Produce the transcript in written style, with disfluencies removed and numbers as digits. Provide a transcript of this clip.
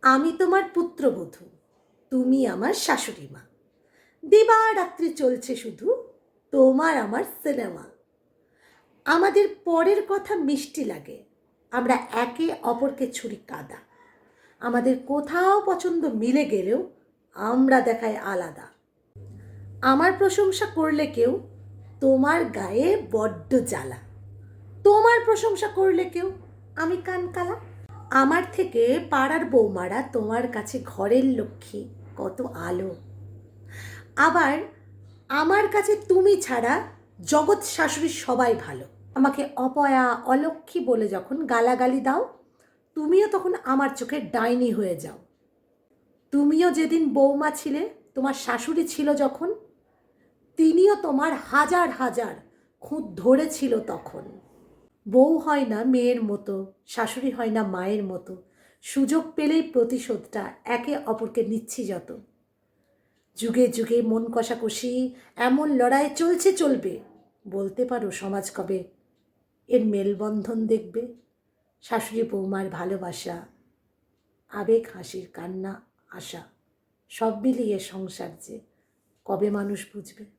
আমি তোমার পুত্রবধূ, তুমি আমার শাশুড়ি মা। দিবারাত্রি চলছে শুধু তোমার আমার সিনেমা। আমাদের পরের কথা মিষ্টি লাগে, আমরা একে অপরকে ছুরি কাদা। আমাদের কোথাও পছন্দ মিলে গেলেও আমরা দেখাই আলাদা। আমার প্রশংসা করলে কেউ তোমার গায়ে বড্ড জ্বালা, তোমার প্রশংসা করলে কেউ আমি কান কালা। আমার থেকে পাড়ার বৌমারা তোমার কাছে ঘরের লক্ষ্মী কত আলো। আবার আমার কাছে তুমি ছাড়া জগৎ শাশুড়ি সবাই ভালো। আমাকে অপয়া অলক্ষ্মী বলে যখন গালাগালি দাও, তুমিও তখন আমার চোখে ডাইনি হয়ে যাও। তুমিও যেদিন বৌমা ছিলে, তোমার শাশুড়ি ছিল যখন, তিনিও তোমার হাজার হাজার খুঁত ধরেছিল তখন। বউ হয় না মেয়ের মতো, শাশুড়ি হয় না মায়ের মতো, সুযোগ পেলেই প্রতিশোধটা একে অপরকে নিচ্ছি যত। যুগে যুগে মন কষাকষি এমন লড়াই চলছে চলবে, বলতে পারো সমাজ কবে এর মেলবন্ধন দেখবে? শাশুড়ি বৌমার ভালোবাসা, আবেগ, হাসির কান্না, আশা, সব মিলিয়ে সংসার যে কবে মানুষ বুঝবে।